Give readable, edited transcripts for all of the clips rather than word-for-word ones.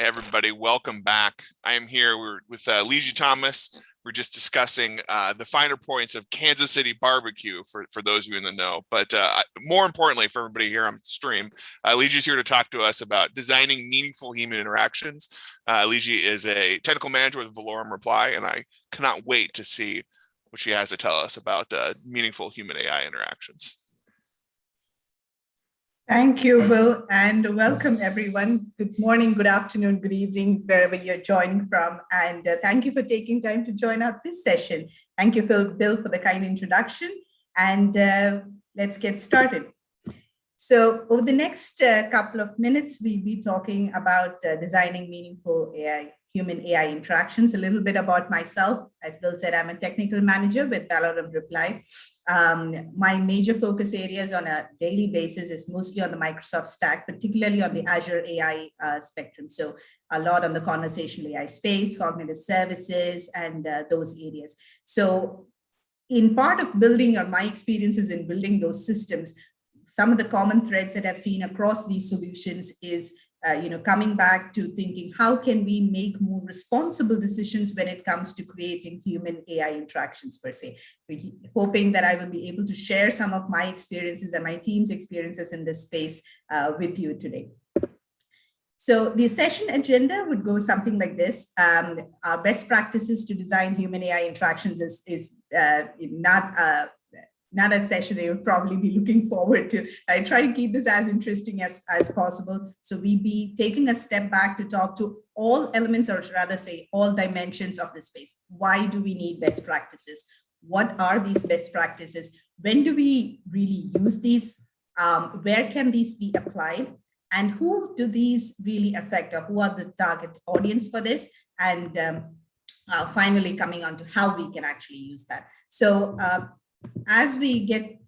Hey everybody, welcome back. I am here. We're with Liji Thomas. We're just discussing the finer points of Kansas City barbecue for those of you in the know. But more importantly, for everybody here on stream, Liji's here to talk to us about designing meaningful human interactions. Liji is a technical manager with Valorum Reply, and I cannot wait to see what she has to tell us about meaningful human AI interactions. Thank you, Will, and welcome everyone. Good morning, good afternoon, good evening, wherever you're joining from. And thank you for taking time to join out this session. Thank you, Bill, for the kind introduction. And let's get started. So over the next couple of minutes, we'll be talking about designing meaningful human AI interactions. A little bit about myself. As Bill said, I'm a technical manager with Valorum Reply. My major focus areas on a daily basis is mostly on the Microsoft stack, particularly on the Azure AI spectrum. So a lot on the conversational AI space, cognitive services, and those areas. So in part of building, or my experiences in building those systems, some of the common threads that I've seen across these solutions is coming back to thinking, how can we make more responsible decisions when it comes to creating human AI interactions per se? So hoping that I will be able to share some of my experiences and my team's experiences in this space with you today. So the session agenda would go something like this. Our best practices to design human AI interactions is not a session they would probably be looking forward to. I try to keep this as interesting as possible. So we'd be taking a step back to talk to all elements, or rather say all dimensions of the space. Why do we need best practices? What are these best practices? When do we really use these? Where can these be applied? And who do these really affect, or who are the target audience for this? And finally, coming on to how we can actually use that. So as we get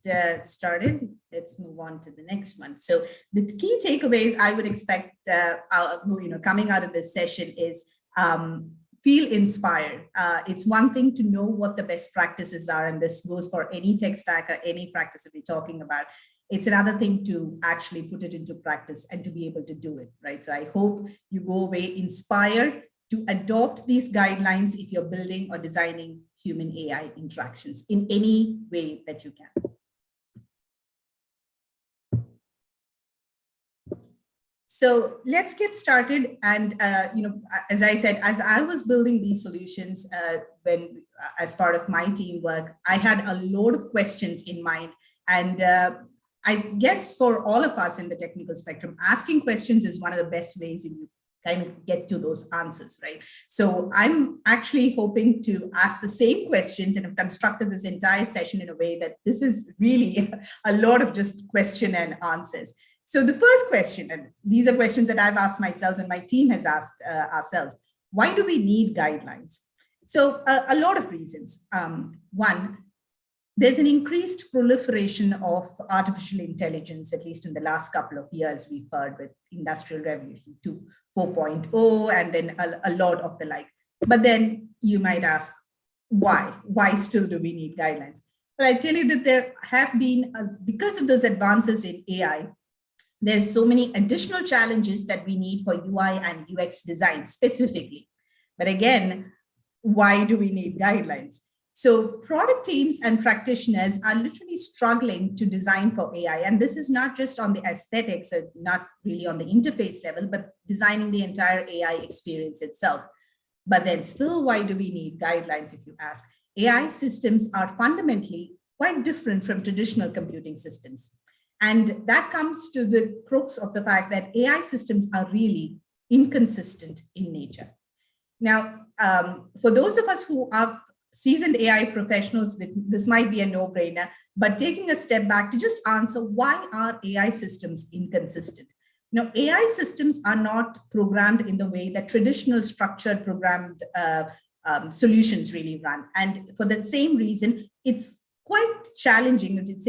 started, let's move on to the next one. So the key takeaways I would expect, coming out of this session is feel inspired. It's one thing to know what the best practices are, and this goes for any tech stack or any practice that we're talking about. It's another thing to actually put it into practice and to be able to do it, right? So I hope you go away inspired to adopt these guidelines if you're building or designing human AI interactions in any way that you can. So let's get started. And as I said, as I was building these solutions, as part of my teamwork, I had a load of questions in mind. And I guess for all of us in the technical spectrum, asking questions is one of the best ways you kind of get to those answers, right? So I'm actually hoping to ask the same questions and have constructed this entire session in a way that this is really a lot of just question and answers. So the first question, and these are questions that I've asked myself and my team has asked ourselves, why do we need guidelines? So a lot of reasons. One, there's an increased proliferation of artificial intelligence, at least in the last couple of years, we've heard with Industrial Revolution 4.0, and then a lot of the like. But then you might ask, why? Why still do we need guidelines? Well, I tell you that there have been, because of those advances in AI, there's so many additional challenges that we need for UI and UX design specifically. But again, why do we need guidelines? So product teams and practitioners are literally struggling to design for AI. And this is not just on the aesthetics, not really on the interface level, but designing the entire AI experience itself. But then still, why do we need guidelines, if you ask? AI systems are fundamentally quite different from traditional computing systems. And that comes to the crux of the fact that AI systems are really inconsistent in nature. Now, for those of us who are seasoned AI professionals, this might be a no-brainer, but taking a step back to just answer, why are AI systems inconsistent? Now, AI systems are not programmed in the way that traditional structured programmed solutions really run. And for that same reason, it's quite challenging, it's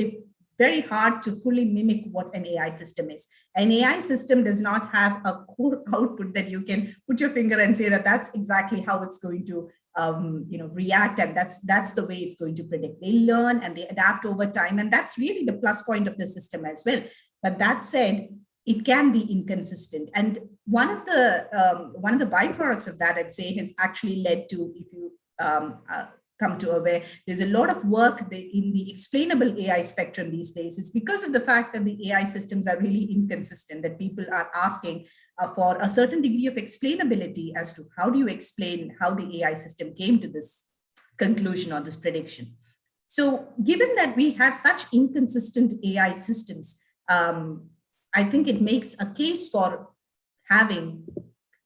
very hard to fully mimic what an AI system is. An AI system does not have a core output that you can put your finger and say that that's exactly how it's going to react, and that's the way it's going to predict. They learn and they adapt over time, and that's really the plus point of the system as well. But that said, it can be inconsistent. And one of the byproducts of that, I'd say, has actually led to, if you come to aware, there's a lot of work in the explainable AI spectrum these days. It's because of the fact that the AI systems are really inconsistent, that people are asking for a certain degree of explainability as to how do you explain how the AI system came to this conclusion or this prediction. So given that we have such inconsistent AI systems, I think it makes a case for having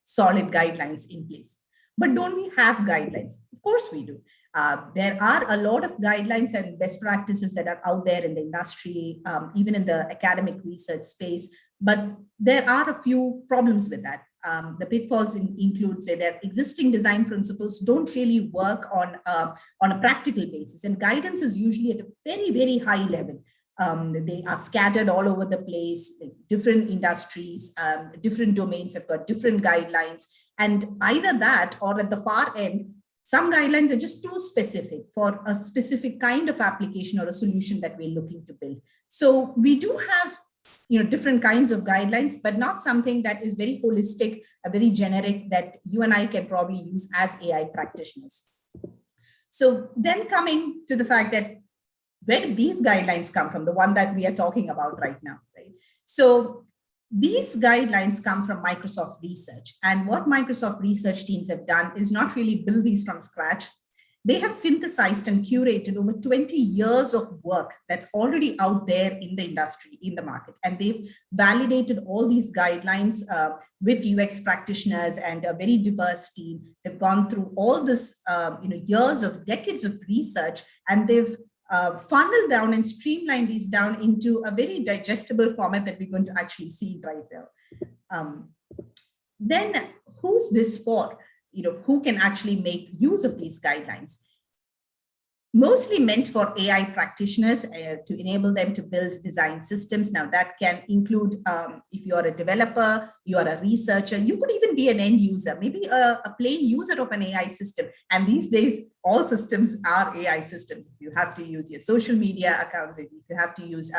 solid guidelines in place. But don't we have guidelines? Of course we do. There are a lot of guidelines and best practices that are out there in the industry, even in the academic research space, but there are a few problems with that. The pitfalls include, say, that existing design principles don't really work on a practical basis, and guidance is usually at a very, very high level. They are scattered all over the place. Different industries, different domains have got different guidelines, and either that or at the far end, some guidelines are just too specific for a specific kind of application or a solution that we're looking to build. So we do have, different kinds of guidelines, but not something that is very holistic, very generic, that you and I can probably use as AI practitioners. So then coming to the fact that where did these guidelines come from, the one that we are talking about right now, right? So these guidelines come from Microsoft Research. And what Microsoft Research teams have done is not really build these from scratch. They have synthesized and curated over 20 years of work that's already out there in the industry, in the market. And they've validated all these guidelines with UX practitioners and a very diverse team. They've gone through all this, years of decades of research, and they've funneled down and streamlined these down into a very digestible format that we're going to actually see right there. Then who's this for? Who can actually make use of these guidelines? Mostly meant for AI practitioners to enable them to build design systems. Now that can include, if you're a developer, you're a researcher, you could even be an end user, maybe a plain user of an AI system. And these days, all systems are AI systems. If you have to use your social media accounts, if you have to use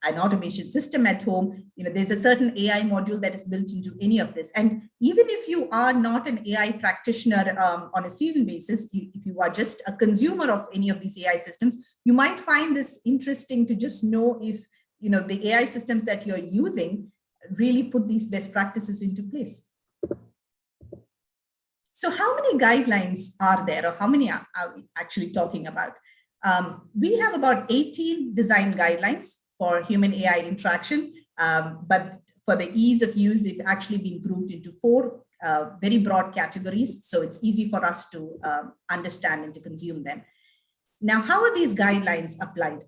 an automation system at home, there's a certain AI module that is built into any of this. And even if you are not an AI practitioner on a season basis, if you are just a consumer of any of these AI systems, you might find this interesting to just know if the AI systems that you're using really put these best practices into place. So how many guidelines are there, or how many are we actually talking about? We have about 18 design guidelines for human AI interaction, but for the ease of use, they've actually been grouped into 4 very broad categories, so it's easy for us to understand and to consume them. Now, how are these guidelines applied?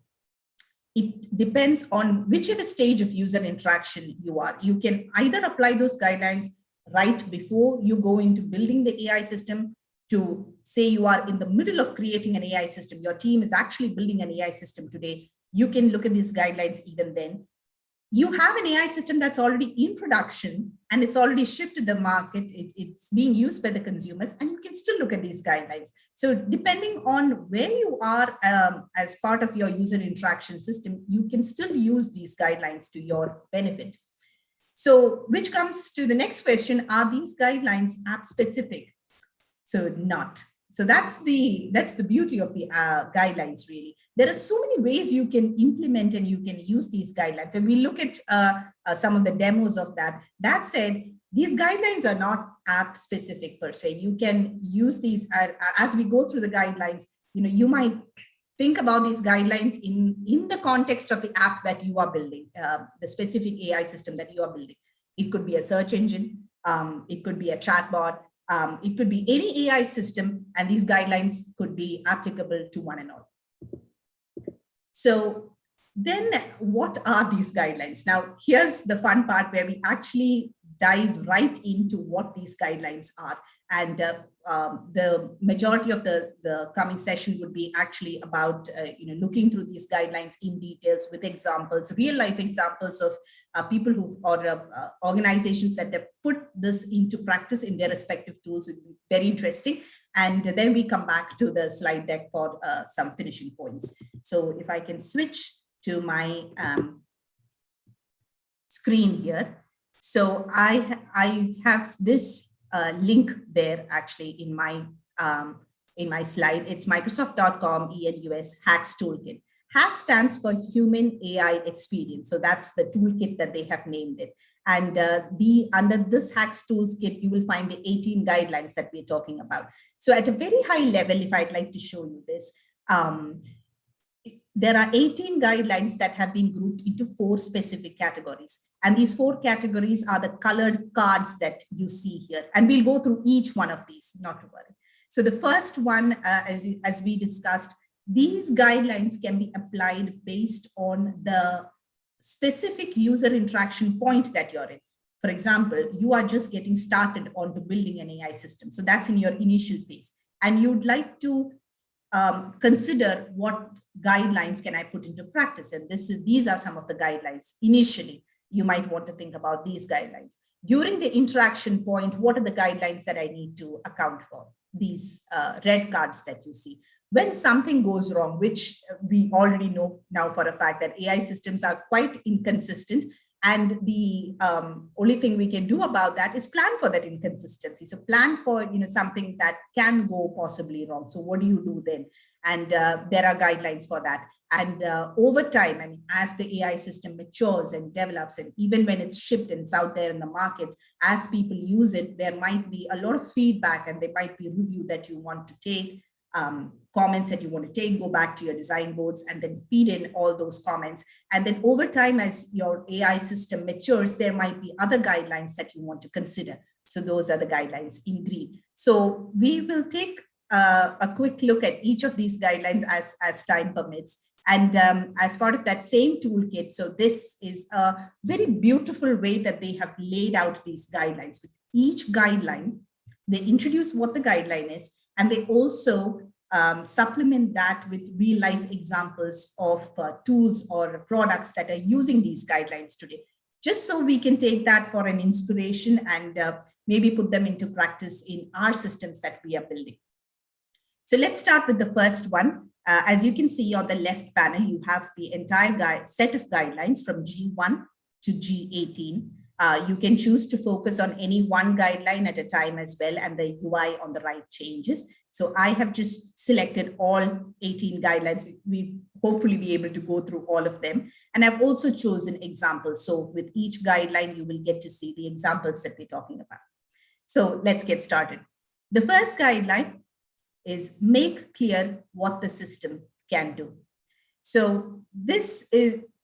It depends on whichever stage of user interaction you are. You can either apply those guidelines right before you go into building the AI system, to say you are in the middle of creating an AI system, your team is actually building an AI system today. You can look at these guidelines even then. You have an AI system that's already in production and it's already shipped to the market. It's being used by the consumers, and you can still look at these guidelines. So depending on where you are as part of your user interaction system, you can still use these guidelines to your benefit. So which comes to the next question, are these guidelines app specific? So not. So that's the beauty of the guidelines, really. There are so many ways you can implement and you can use these guidelines. And we look at some of the demos of that. That said, these guidelines are not app specific per se. You can use these as we go through the guidelines. You might think about these guidelines in the context of the app that you are building, the specific AI system that you are building. It could be a search engine, it could be a chatbot, it could be any AI system, and these guidelines could be applicable to one and all. So then what are these guidelines? Now, here's the fun part where we actually dive right into what these guidelines are. And the majority of the coming session would be actually about looking through these guidelines in details with examples, real life examples of people who or organizations that have put this into practice in their respective tools. Would be very interesting. And then we come back to the slide deck for some finishing points. So if I can switch to my screen here. So I have this link there actually in my slide. It's Microsoft.com ENUS Hacks Toolkit. HACK stands for Human AI Experience. So that's the toolkit that they have named it. And under this Hacks Toolkit, you will find the 18 guidelines that we're talking about. So at a very high level, if I'd like to show you this, there are 18 guidelines that have been grouped into 4 specific categories. And these 4 categories are the colored cards that you see here. And we'll go through each one of these, not to worry. So the first one, as we discussed, these guidelines can be applied based on the specific user interaction point that you're in. For example, you are just getting started onto building an AI system. So that's in your initial phase. And you'd like to consider what guidelines can I put into practice. And these are some of the guidelines. Initially, you might want to think about these guidelines. During the interaction point, what are the guidelines that I need to account for? These red cards that you see. When something goes wrong, which we already know now for a fact that AI systems are quite inconsistent, and the only thing we can do about that is plan for that inconsistency. So plan for something that can go possibly wrong. So what do you do then? And there are guidelines for that. And over time, I mean, as the AI system matures and develops, and even when it's shipped and it's out there in the market, as people use it, there might be a lot of feedback, and there might be a review that you want to take. Comments that you want to take, go back to your design boards and then feed in all those comments. And then over time, as your AI system matures, there might be other guidelines that you want to consider. So those are the guidelines in green. So we will take a quick look at each of these guidelines as time permits. And as part of that same toolkit, so this is a very beautiful way that they have laid out these guidelines. With each guideline, they introduce what the guideline is, and they also supplement that with real life examples of tools or products that are using these guidelines today, just so we can take that for an inspiration and maybe put them into practice in our systems that we are building. So let's start with the first one. As you can see on the left panel, you have the entire set of guidelines from G1 to G18. You can choose to focus on any one guideline at a time as well, and the UI on the right changes. So I have just selected all 18 guidelines. We hopefully be able to go through all of them. And I've also chosen examples. So with each guideline, you will get to see the examples that we're talking about. So let's get started. The first guideline is make clear what the system can do. So this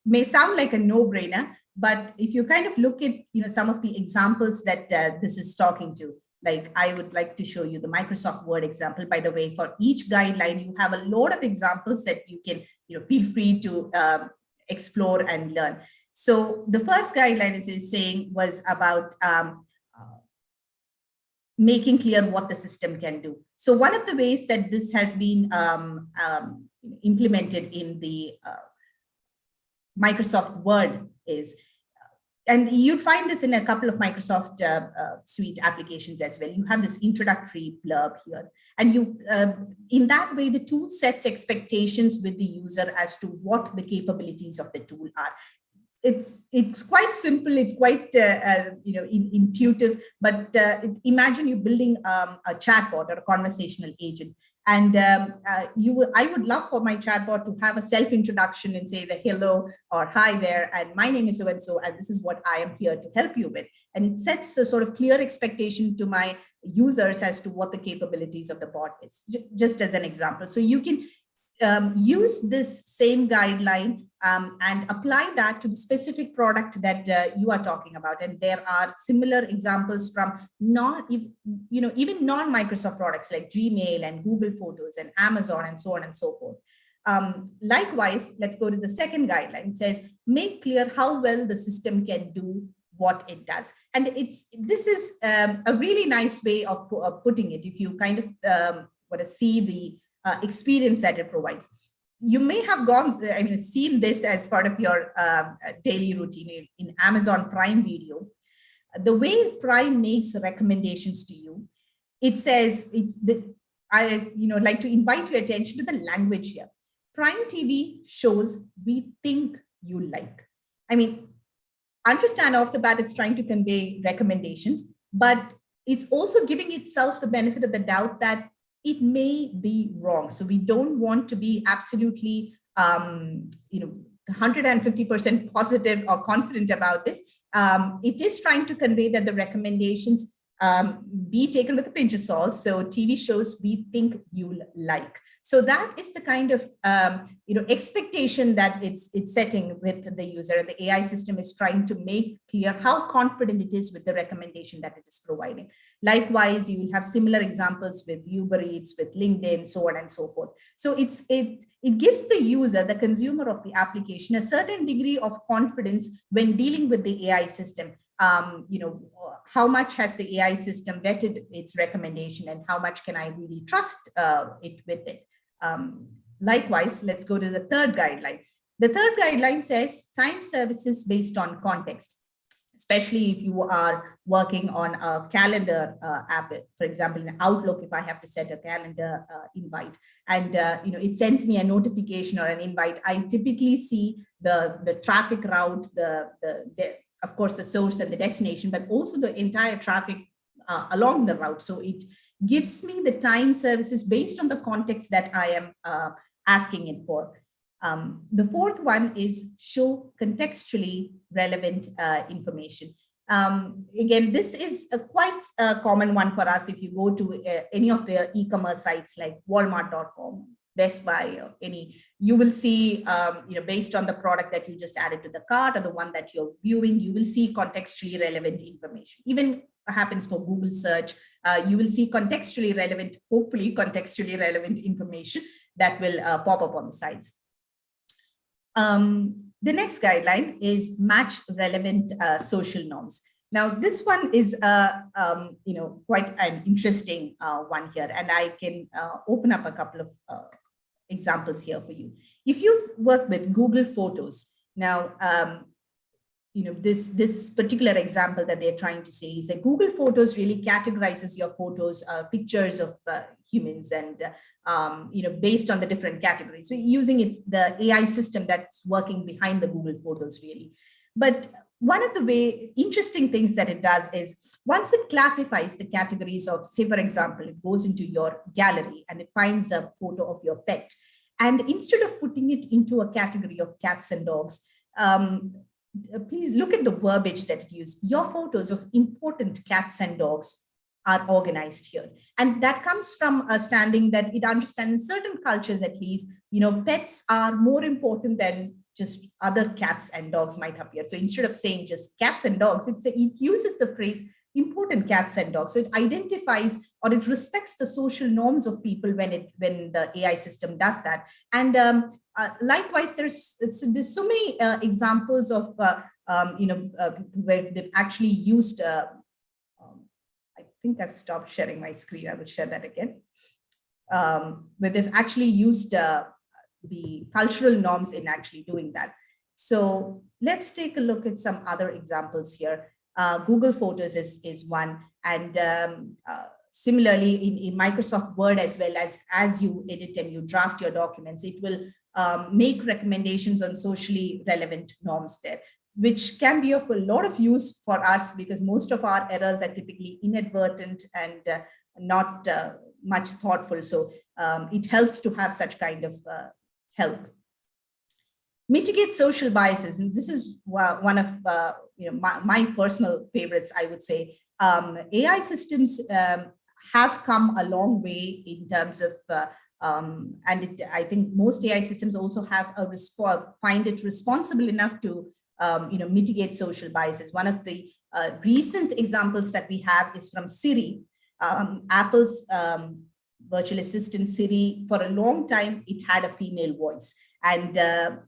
may sound like a no-brainer, but if you kind of look at some of the examples that this is talking to, like I would like to show you the Microsoft Word example. By the way, for each guideline, you have a lot of examples that you can feel free to explore and learn. So the first guideline is saying was about making clear what the system can do. So one of the ways that this has been implemented in the Microsoft Word is, and you'd find this in a couple of Microsoft Suite applications as well. You have this introductory blurb here. And you, in that way, the tool sets expectations with the user as to what the capabilities of the tool are. It's quite simple. It's quite intuitive. But imagine you building a chatbot or a conversational agent, and I would love for my chatbot to have a self-introduction and say the hello or hi there, and my name is so and so, and this is what I am here to help you with. And it sets a sort of clear expectation to my users as to what the capabilities of the bot is. Just as an example, so you can use this same guideline and apply that to the specific product that you are talking about. And there are similar examples from even non-Microsoft products like Gmail and Google Photos and Amazon and so on and so forth. Likewise, let's go to the second guideline. It says, make clear how well the system can do what it does. And this is a really nice way of putting it. If you kind of want to see the experience that it provides. You may have seen this as part of your daily routine in Amazon Prime Video. The way Prime makes recommendations to you, it says, I like to invite your attention to the language here. Prime TV shows we think you like. I mean, understand off the bat it's trying to convey recommendations, but it's also giving itself the benefit of the doubt that it may be wrong. So we don't want to be absolutely, 150% positive or confident about this. It is trying to convey that the recommendations be taken with a pinch of salt. So TV shows we think you'll like. So that is the kind of expectation that it's setting with the user, and the AI system is trying to make clear how confident it is with the recommendation that it is providing. Likewise, you will have similar examples with Uber Eats, with LinkedIn, so on and so forth. So it gives the user, the consumer of the application, a certain degree of confidence when dealing with the AI system. How much has the AI system vetted its recommendation, and how much can I really trust it with it? Likewise, let's go to the third guideline. The third guideline says time services based on context, especially if you are working on a calendar app. For example, in Outlook, if I have to set a calendar invite, and it sends me a notification or an invite, I typically see the traffic route, of course, the source and the destination, but also the entire traffic along the route. So it gives me the time services based on the context that I am asking it for. The fourth one is show contextually relevant information. Again, this is a quite common one for us. If you go to any of the e-commerce sites like Walmart.com, Best Buy, or you will see, based on the product that you just added to the cart or the one that you're viewing, you will see contextually relevant information. Even happens for Google search, you will see contextually relevant, hopefully contextually relevant information that will pop up on the sites. The next guideline is match relevant social norms. Now, this one is quite an interesting one here, and I can open up a couple of examples here for you. If you work with Google Photos, now, this particular example that they're trying to say is that Google Photos really categorizes your photos, pictures of humans, and based on the different categories. So using the AI system that's working behind the Google Photos really. But one of the interesting things that it does is once it classifies the categories of, say, for example, it goes into your gallery and it finds a photo of your pet. And instead of putting it into a category of cats and dogs, please look at the verbiage that it used. Your photos of important cats and dogs are organized here. And that comes from a standing that it understands in certain cultures, at least, pets are more important than just other cats and dogs might appear. So instead of saying just cats and dogs, it uses the phrase important cats and dogs. So it identifies or it respects the social norms of people when the AI system does that. And likewise, there's so many examples of where they've actually used. I think I've stopped sharing my screen. I will share that again. Where they've actually used the cultural norms in actually doing that. So let's take a look at some other examples here. Google Photos is one, and similarly in Microsoft Word, as well as you edit and you draft your documents, it will make recommendations on socially relevant norms there, which can be of a lot of use for us because most of our errors are typically inadvertent and not much thoughtful. So it helps to have such kind of help. Mitigate social biases, and this is one of my personal favorites, I would say. AI systems have come a long way in terms of, I think most AI systems also have find it responsible enough to mitigate social biases. One of the recent examples that we have is from Siri. Apple's virtual assistant Siri, for a long time, it had a female voice. And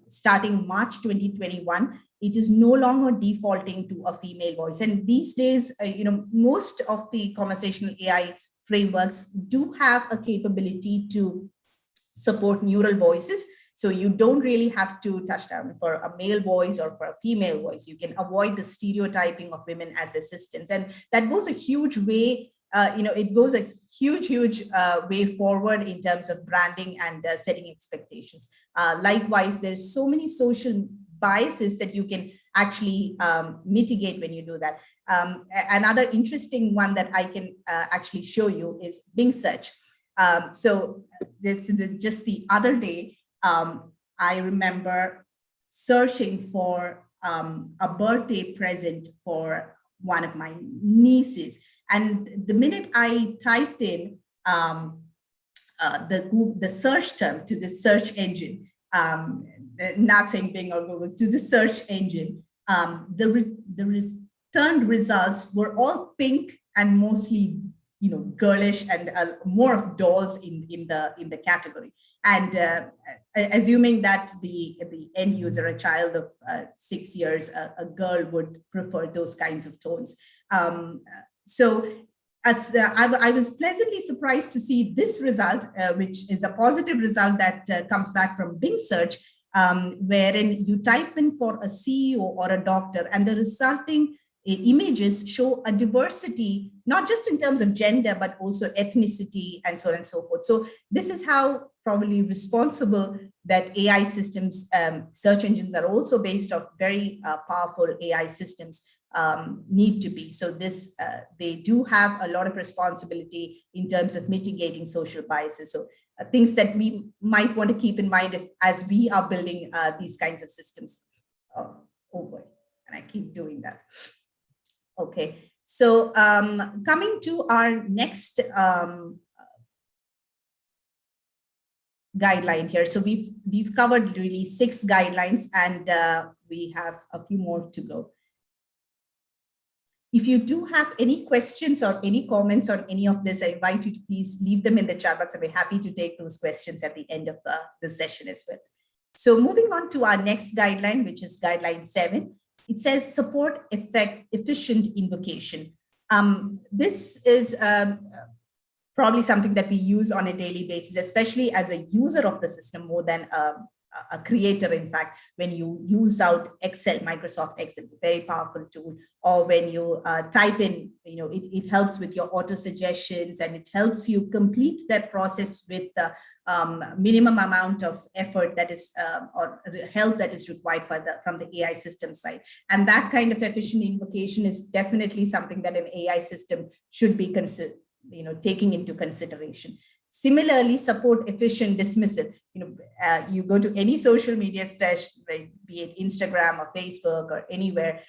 starting March 2021, it is no longer defaulting to a female voice. And these days, most of the conversational AI frameworks do have a capability to support neural voices. So you don't really have to touch down for a male voice or for a female voice. You can avoid the stereotyping of women as assistants. And that goes a huge way. It goes a huge way forward in terms of branding and setting expectations. Likewise, there's so many social biases that you can actually mitigate when you do that. Another interesting one that I can actually show you is Bing search. So just the other day, I remember searching for a birthday present for one of my nieces. And the minute I typed in the search term to the search engine, not saying Bing or Google, to the search engine, the returned results were all pink and mostly, girlish and more of dolls in the category. And assuming that the end user, a child of 6 years, a girl, would prefer those kinds of toys. So as I was pleasantly surprised to see this result, which is a positive result that comes back from Bing search, wherein you type in for a CEO or a doctor, and the resulting images show a diversity, not just in terms of gender, but also ethnicity and so on and so forth. So this is how probably responsible that AI systems, search engines are also based on very powerful AI systems need to be. So this, they do have a lot of responsibility in terms of mitigating social biases. So things that we might want to keep in mind as we are building these kinds of systems. Oh boy, and I keep doing that. Okay, so coming to our next guideline here. So we've covered really 6 guidelines, and we have a few more to go. If you do have any questions or any comments on any of this, I invite you to please leave them in the chat box. I'll be happy to take those questions at the end of the session as well. So moving on to our next guideline, which is guideline 7. It says support efficient invocation. This is probably something that we use on a daily basis, especially as a user of the system more than a creator. In fact, when you use out Excel, Microsoft Excel, it's a very powerful tool, or when you type in, it helps with your auto suggestions, and it helps you complete that process with the minimum amount of effort that is or help that is required from the AI system side. And that kind of efficient invocation is definitely something that an AI system should be taking into consideration. Similarly, support efficient dismissal. You go to any social media, be it Instagram or Facebook or anywhere,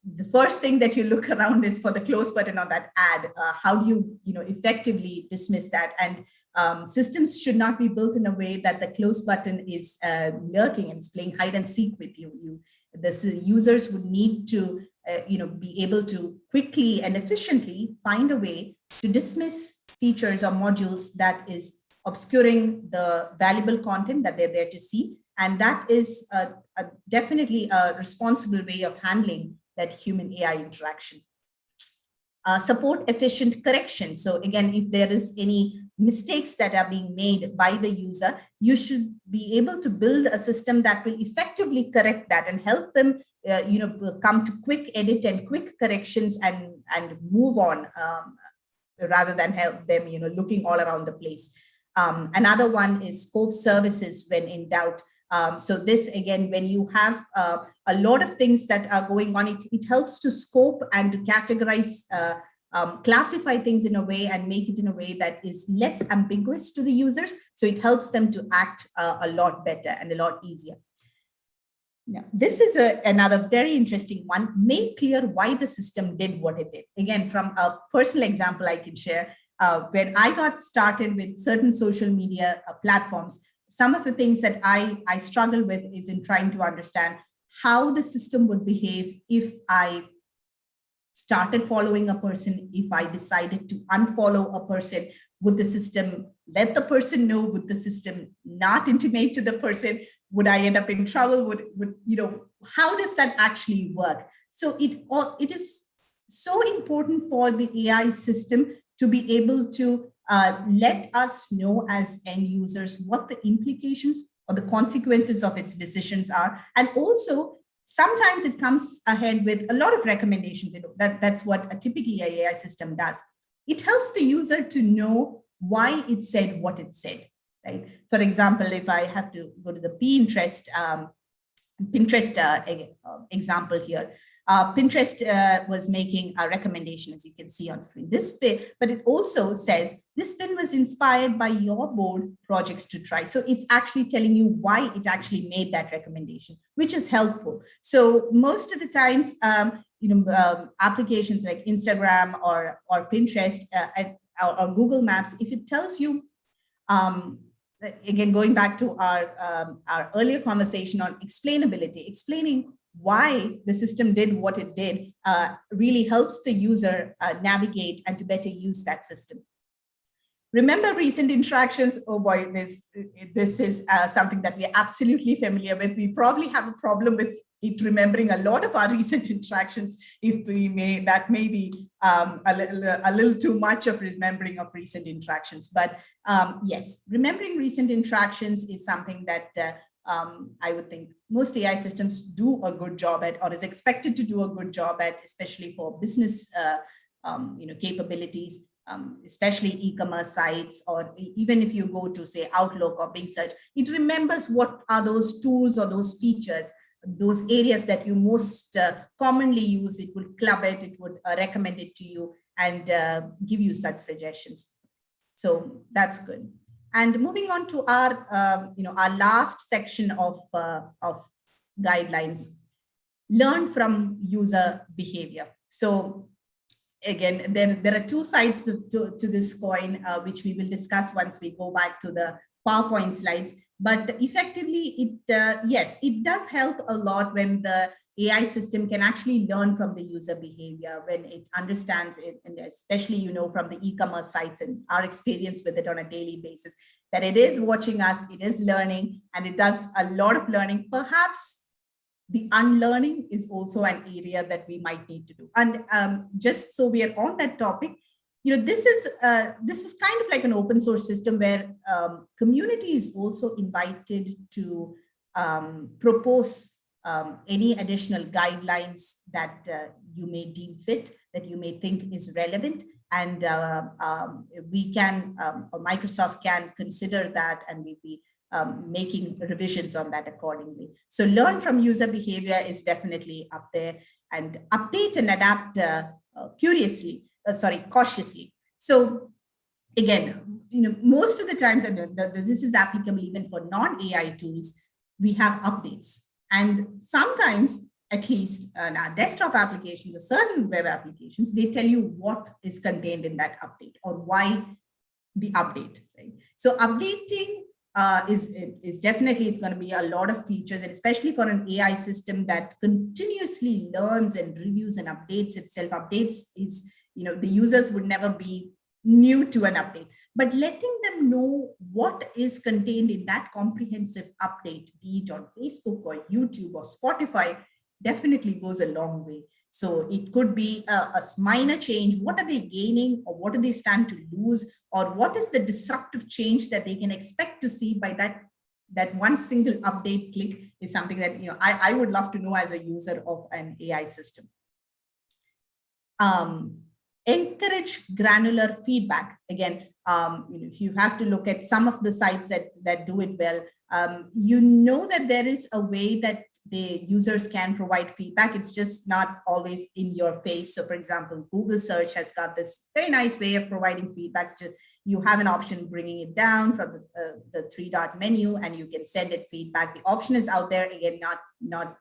the first thing that you look around is for the close button on that ad. How do you, effectively dismiss that? And systems should not be built in a way that the close button is lurking and is playing hide and seek with you. The users would need to, be able to quickly and efficiently find a way to dismiss features or modules that is obscuring the valuable content that they're there to see. And that is definitely a responsible way of handling that human AI interaction. Support efficient correction. So again, if there is any mistakes that are being made by the user, you should be able to build a system that will effectively correct that and help them come to quick edit and quick corrections and move on, rather than help them looking all around the place. Another one is scope services when in doubt. So this, again, when you have a lot of things that are going on, it helps to scope and to categorize, classify things in a way and make it in a way that is less ambiguous to the users. So it helps them to act a lot better and a lot easier. Now, this is another very interesting one. Make clear why the system did what it did. Again, from a personal example I can share, when I got started with certain social media platforms, some of the things that I struggle with is in trying to understand how the system would behave if I started following a person, if I decided to unfollow a person. Would the system let the person know? Would the system not intimate to the person? Would I end up in trouble? Would how does that actually work? So it is so important for the AI system to be able to let us know as end users what the implications or the consequences of its decisions are. And also, sometimes it comes ahead with a lot of recommendations. That's what typically an AI system does. It helps the user to know why it said what it said, right? For example, if I have to go to the Pinterest Pinterest example here. Pinterest was making a recommendation, as you can see on screen. This pin, but it also says this pin was inspired by your board projects to try. So it's actually telling you why it actually made that recommendation, which is helpful. So most of the times, applications like Instagram or Pinterest or Google Maps, if it tells you, again, going back to our earlier conversation on explainability, explaining why the system did what it did really helps the user navigate and to better use that system. Remember recent interactions. Oh boy, this is something that we're absolutely familiar with. We probably have a problem with it remembering a lot of our recent interactions. If we may, that may be a little too much of remembering of recent interactions. But yes, remembering recent interactions is something that I would think most AI systems do a good job at, or is expected to do a good job at, especially for business capabilities. Especially e-commerce sites, or even if you go to say Outlook or Bing Search, it remembers what are those tools or those features, those areas that you most commonly use. It would club it, it would recommend it to you and give you such suggestions. So that's good. And moving on to our, our last section of guidelines, learn from user behavior. So again, there are two sides to this coin, which we will discuss once we go back to the PowerPoint slides. But effectively, yes, it does help a lot when the AI system can actually learn from the user behavior, when it understands it, and especially, from the e-commerce sites and our experience with it on a daily basis, that it is watching us, it is learning, and it does a lot of learning. Perhaps the unlearning is also an area that we might need to do. And just so we are on that topic, this is kind of like an open source system where community is also invited to propose any additional guidelines that you may deem fit, that you may think is relevant. And we can, or Microsoft can consider that, and we'll be making revisions on that accordingly. So learn from user behavior is definitely up there, and update and adapt cautiously. So again, most of the times, and this is applicable even for non-AI tools, we have updates. And sometimes, at least in our desktop applications or certain web applications, they tell you what is contained in that update or why the update, right? So updating is definitely, it's going to be a lot of features, and especially for an AI system that continuously learns and reviews and updates itself. Updates is, the users would never be new to an update, but letting them know what is contained in that comprehensive update, be it on Facebook or YouTube or Spotify, definitely goes a long way. So it could be a minor change. What are they gaining, or what do they stand to lose, or what is the disruptive change that they can expect to see by that one single update click is something that I would love to know as a user of an AI system. Encourage granular feedback. Again, if you have to look at some of the sites that do it well, that there is a way that the users can provide feedback. It's just not always in your face. So for example, Google search has got this very nice way of providing feedback. Just you have an option bringing it down from the three-dot menu, and you can send it feedback. The option is out there, again, not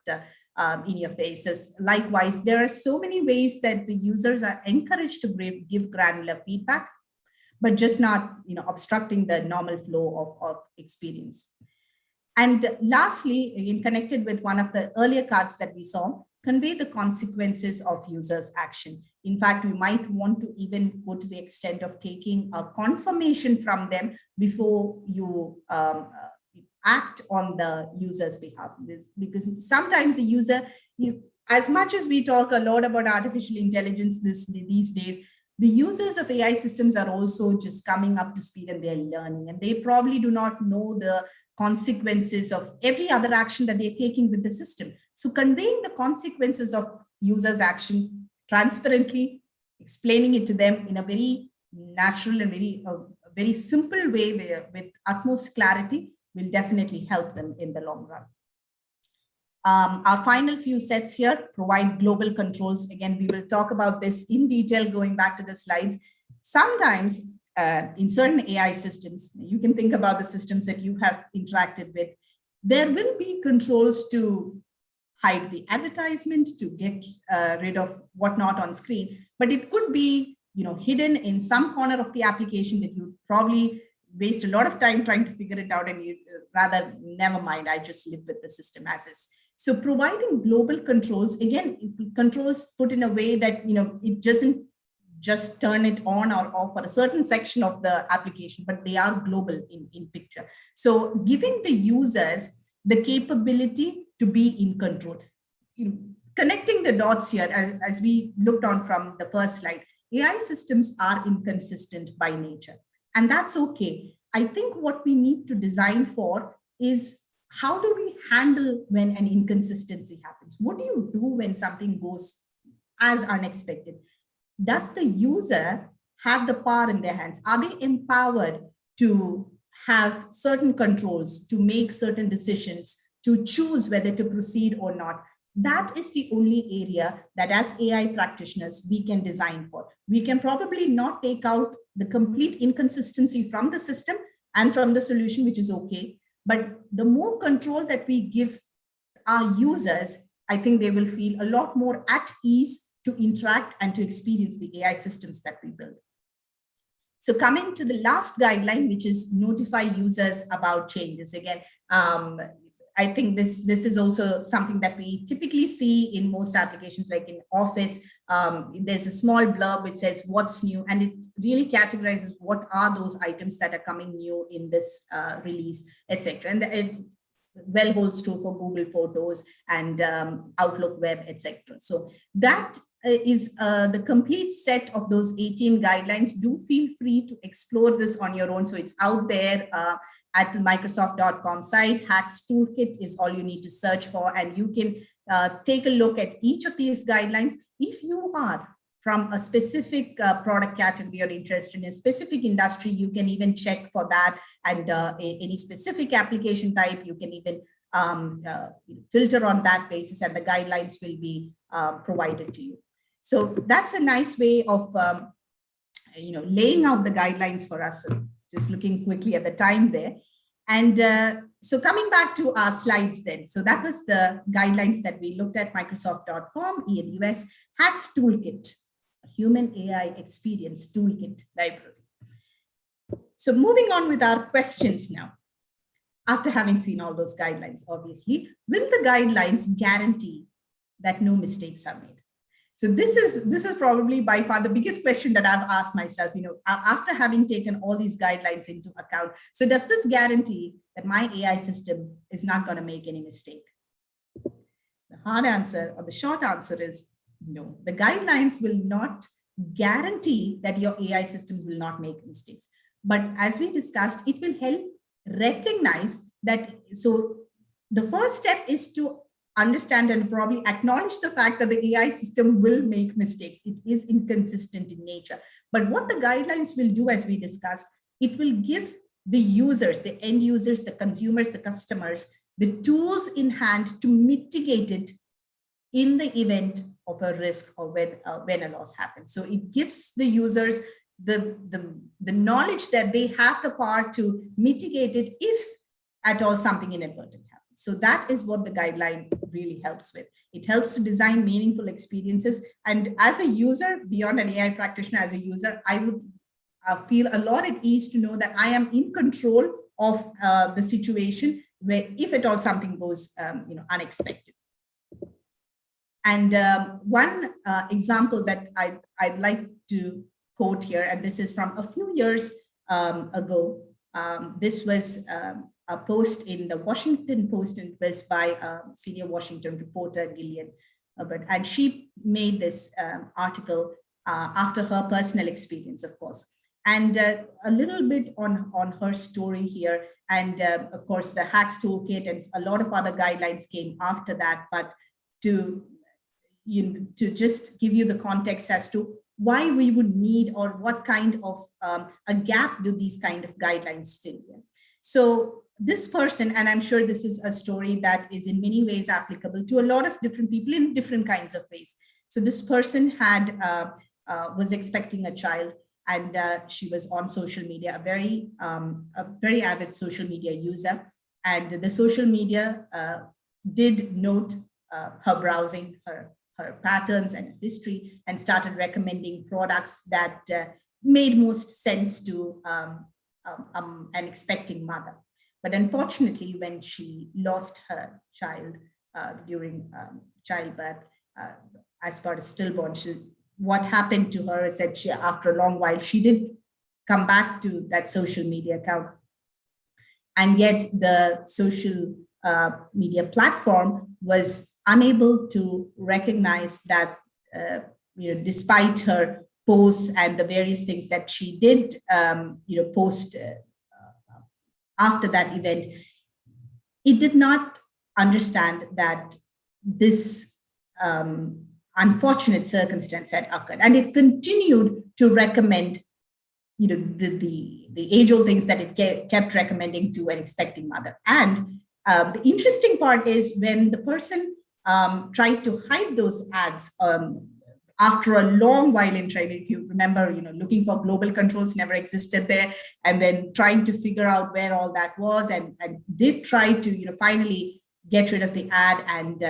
in your face. So likewise, there are so many ways that the users are encouraged to give granular feedback, but just not obstructing the normal flow of experience. And lastly, again, connected with one of the earlier cards that we saw, convey the consequences of users' action. In fact, we might want to even go to the extent of taking a confirmation from them before you act on the user's behalf. Because sometimes the user, as much as we talk a lot about artificial intelligence these days, the users of AI systems are also just coming up to speed, and they're learning, and they probably do not know the consequences of every other action that they're taking with the system. So conveying the consequences of users' action transparently, explaining it to them in a very natural and very simple way with utmost clarity will definitely help them in the long run. Our final few sets here provide global controls. Again, we will talk about this in detail going back to the slides. Sometimes in certain AI systems, you can think about the systems that you have interacted with, there will be controls to hide the advertisement, to get rid of whatnot on screen, but it could be hidden in some corner of the application that you probably waste a lot of time trying to figure it out, and you rather, never mind, I just live with the system as is. So providing global controls, again, controls put in a way that it doesn't just turn it on or off for a certain section of the application, but they are global in picture. So giving the users the capability to be in control. Connecting the dots here, as we looked on from the first slide, AI systems are inconsistent by nature, and that's okay. I think what we need to design for is, how do we handle when an inconsistency happens? What do you do when something goes as unexpected? Does the user have the power in their hands? Are they empowered to have certain controls, to make certain decisions, to choose whether to proceed or not? That is the only area that as AI practitioners, we can design for. We can probably not take out the complete inconsistency from the system and from the solution, which is okay. But the more control that we give our users, I think they will feel a lot more at ease to interact and to experience the AI systems that we build. So coming to the last guideline, which is notify users about changes. Again, I think this is also something that we typically see in most applications, like in Office. There's a small blurb which says what's new, and it really categorizes what are those items that are coming new in this release, etc. And it well holds true for Google Photos and Outlook Web, etc. So that is the complete set of those 18 guidelines. Do feel free to explore this on your own. So it's out there at the Microsoft.com site. Hacks Toolkit is all you need to search for, and you can take a look at each of these guidelines. If you are from a specific product category or interested in a specific industry, you can even check for that, and any specific application type, you can even filter on that basis, and the guidelines will be provided to you. So that's a nice way of laying out the guidelines for us. Just looking quickly at the time there. And so coming back to our slides then. So that was the guidelines that we looked at, Microsoft.com, EADUS, Hacks Toolkit, Human AI Experience Toolkit Library. So moving on with our questions now. After having seen all those guidelines, obviously, will the guidelines guarantee that no mistakes are made? So this is probably by far the biggest question that I've asked myself, after having taken all these guidelines into account. So does this guarantee that my AI system is not going to make any mistake? The hard answer, or the short answer, is no. The guidelines will not guarantee that your AI systems will not make mistakes. But as we discussed, it will help recognize that. So the first step is to understand and probably acknowledge the fact that the AI system will make mistakes. It is inconsistent in nature. But what the guidelines will do, as we discussed, it will give the users, the end users, the consumers, the customers, the tools in hand to mitigate it in the event of a risk or when a loss happens. So it gives the users the knowledge that they have the power to mitigate it if at all something inadvertent happens. So that is what the guideline really helps with. It helps to design meaningful experiences. And as a user, beyond an AI practitioner, as a user, I would feel a lot at ease to know that I am in control of the situation where, if at all something goes unexpected. And one example that I'd like to quote here, and this is from a few years ago. This was a post in the Washington Post, and it was by senior Washington reporter Gillian Hubbard, and she made this article after her personal experience, of course, and a little bit on her story here. And of course, the Hacks Toolkit and a lot of other guidelines came after that, but to just give you the context as to why we would need, or what kind of a gap do these kind of guidelines fill in. So this person, and I'm sure this is a story that is in many ways applicable to a lot of different people in different kinds of ways. So this person had was expecting a child, and she was on social media, a very avid social media user. And the social media did note her browsing, her patterns and history, and started recommending products that made most sense to an expecting mother. But unfortunately, when she lost her child during childbirth, as part of stillborn, what happened to her is that she, after a long while, she did come back to that social media account. And yet the social media platform was unable to recognize that, despite her posts and the various things that she did, post after that event, it did not understand that this unfortunate circumstance had occurred, and it continued to recommend, the age-old things that it kept recommending to an expecting mother. And the interesting part is when the person tried to hide those ads after a long while in training. If you remember, looking for global controls never existed there, and then trying to figure out where all that was, and did try to, finally get rid of the ad, and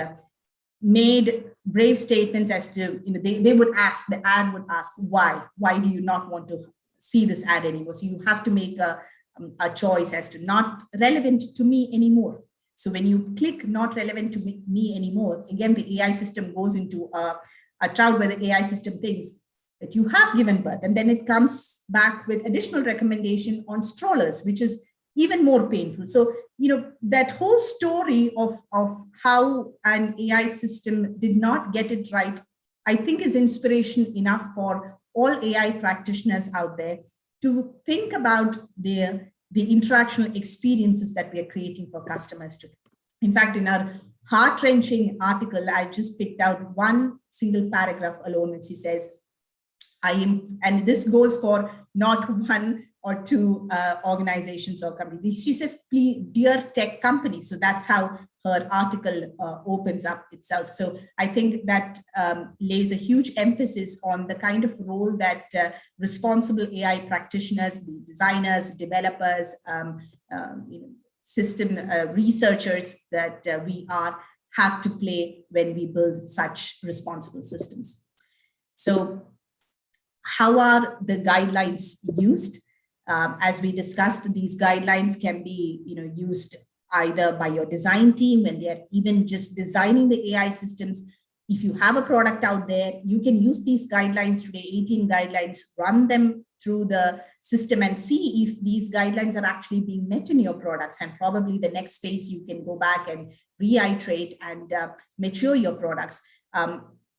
made brave statements as to, they would ask, the ad would ask, why do you not want to see this ad anymore? So you have to make a choice as to not relevant to me anymore. So when you click not relevant to me anymore, again, the AI system goes into a cloud where the AI system thinks that you have given birth, and then it comes back with additional recommendation on strollers, which is even more painful. So, that whole story of how an AI system did not get it right, I think is inspiration enough for all AI practitioners out there to think about the interactional experiences that we are creating for customers too. In fact, in our heart-wrenching article, I just picked out one single paragraph alone, which she says, and this goes for not one or two organizations or companies. She says, please, dear tech companies. So that's how her article opens up itself. So I think that lays a huge emphasis on the kind of role that responsible AI practitioners, designers, developers, system researchers that we have to play when we build such responsible systems. So how are the guidelines used? As we discussed, these guidelines can be used either by your design team when they're even just designing the AI systems. If you have a product out there, you can use these guidelines today, 18 guidelines, run them through the system and see if these guidelines are actually being met in your products. And probably the next phase, you can go back and reiterate and mature your products.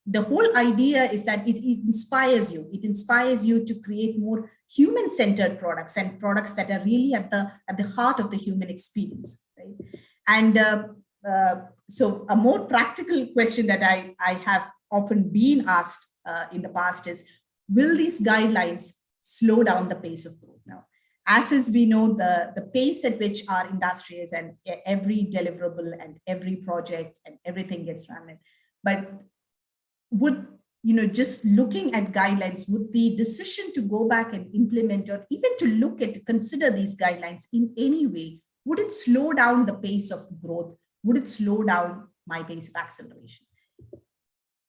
The whole idea is that it inspires you. It inspires you to create more human-centered products and products that are really at the heart of the human experience. Right? And so a more practical question that I have often been asked in the past is, will these guidelines slow down the pace of growth? Now, as we know, the pace at which our industry is, and every deliverable and every project and everything gets run. But would, just looking at guidelines, would the decision to go back and implement, or even to consider these guidelines in any way, would it slow down the pace of growth? Would it slow down my pace of acceleration?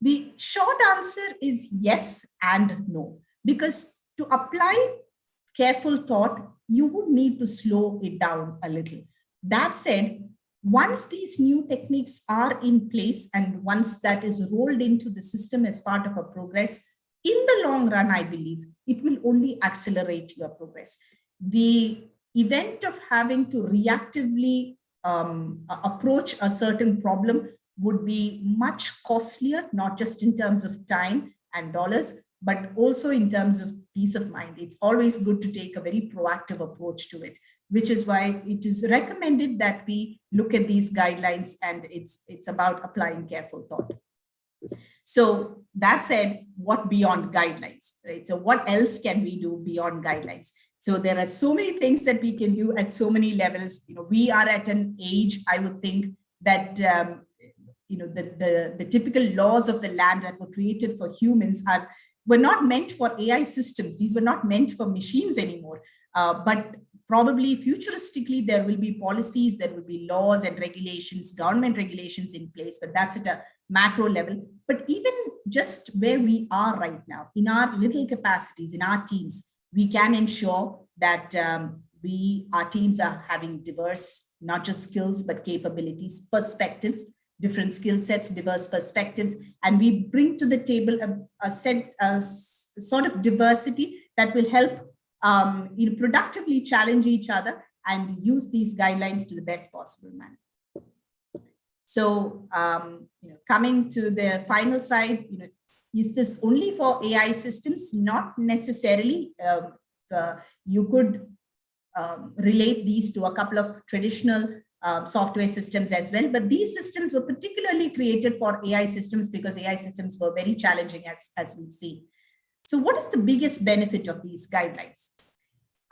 The short answer is yes and no, because to apply careful thought, you would need to slow it down a little. That said, once these new techniques are in place and once that is rolled into the system as part of a progress, in the long run, I believe it will only accelerate your progress. The event of having to reactively approach a certain problem would be much costlier, not just in terms of time and dollars, but also in terms of peace of mind. It's always good to take a very proactive approach to it, which is why it is recommended that we look at these guidelines, and it's about applying careful thought. So that said, what beyond guidelines, right? So what else can we do beyond guidelines? So there are so many things that we can do at so many levels. We are at an age, I would think, that the typical laws of the land that were created for humans were not meant for AI systems. These were not meant for machines anymore. But probably futuristically, there will be policies, there will be laws and regulations, government regulations in place, but that's at a macro level. But even just where we are right now, in our little capacities, in our teams, we can ensure that our teams are having diverse, not just skills, but capabilities, perspectives, different skill sets, diverse perspectives, and we bring to the table a sort of diversity that will help productively challenge each other and use these guidelines to the best possible manner. So, coming to the final side, is this only for AI systems? Not necessarily. You could relate these to a couple of traditional software systems as well, but these systems were particularly created for AI systems because AI systems were very challenging, as we see. So what is the biggest benefit of these guidelines?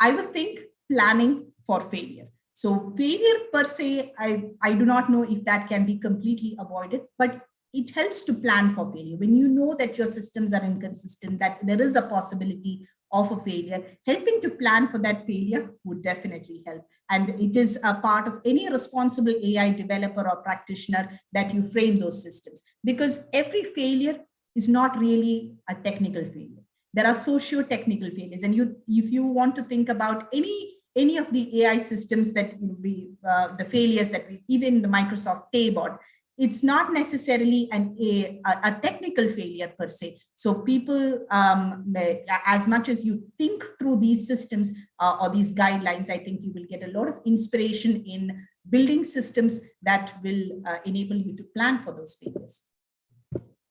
I would think planning for failure. So failure per se, I do not know if that can be completely avoided, but it helps to plan for failure. When you know that your systems are inconsistent, that there is a possibility of a failure, helping to plan for that failure would definitely help. And it is a part of any responsible AI developer or practitioner that you frame those systems, because every failure is not really a technical failure. There are socio-technical failures. And if you want to think about any of the AI systems that the failures that even the Microsoft Taybot, it's not necessarily a technical failure per se. So people, as much as you think through these systems or these guidelines, I think you will get a lot of inspiration in building systems that will enable you to plan for those failures.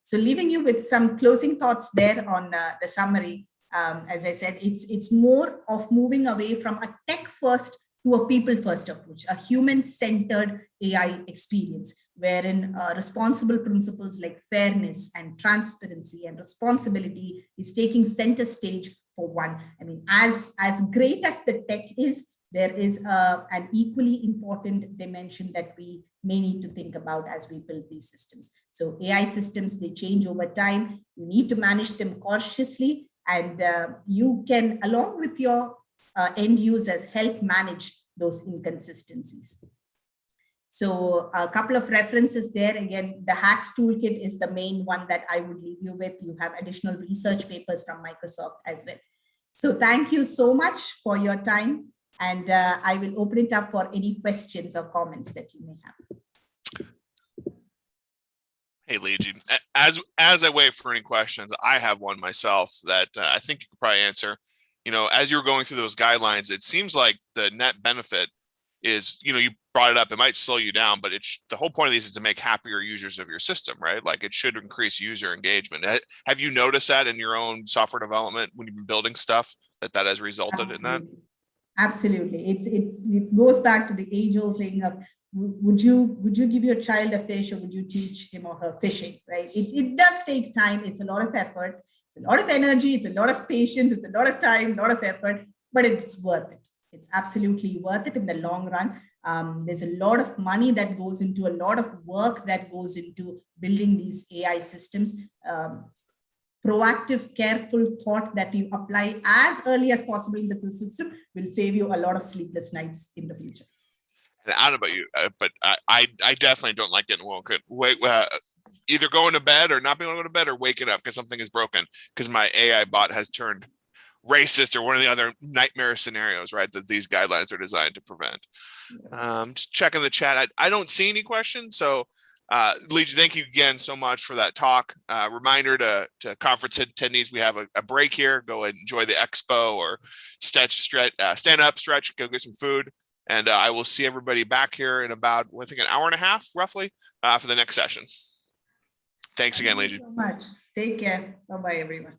So leaving you with some closing thoughts there on the summary, as I said, it's more of moving away from a tech-first to a people-first approach, a human-centered AI experience, wherein responsible principles like fairness and transparency and responsibility is taking center stage for one. I mean, as great as the tech is, there is an equally important dimension that we may need to think about as we build these systems. So AI systems, they change over time. You need to manage them cautiously, and you can, along with your end users, help manage those inconsistencies. So a couple of references there. Again, the Hacks Toolkit is the main one that I would leave you with. You have additional research papers from Microsoft as well. So thank you so much for your time. And I will open it up for any questions or comments that you may have. Hey, Liji, as I wait for any questions, I have one myself that I think you could probably answer. As you're going through those guidelines, it seems like the net benefit is, you brought it up, it might slow you down, but the whole point of these is to make happier users of your system, right? Like it should increase user engagement. Have you noticed that in your own software development when you've been building stuff that has resulted in that? Absolutely. It goes back to the age-old thing of, would you give your child a fish, or would you teach him or her fishing, right? It does take time. It's a lot of effort. It's a lot of energy. It's a lot of patience. It's a lot of time, a lot of effort, but it's worth it. It's absolutely worth it in the long run. There's a lot of money that goes into, a lot of work that goes into building these AI systems. Proactive, careful thought that you apply as early as possible into the system will save you a lot of sleepless nights in the future. And I don't know about you, but I definitely don't like getting woken. Either going to bed or not being able to go to bed, or waking up because something is broken, because my AI bot has turned racist, or one of the other nightmare scenarios, right, that these guidelines are designed to prevent. Just checking the chat. I don't see any questions. So Liji, thank you again so much for that talk. Reminder to conference attendees, we have a break here. Go and enjoy the expo, or stand up, stretch, go get some food. And I will see everybody back here in about, I think, an hour and a half, roughly, for the next session. Thanks again, Liji. Thank you so much. Take care. Bye-bye, everyone.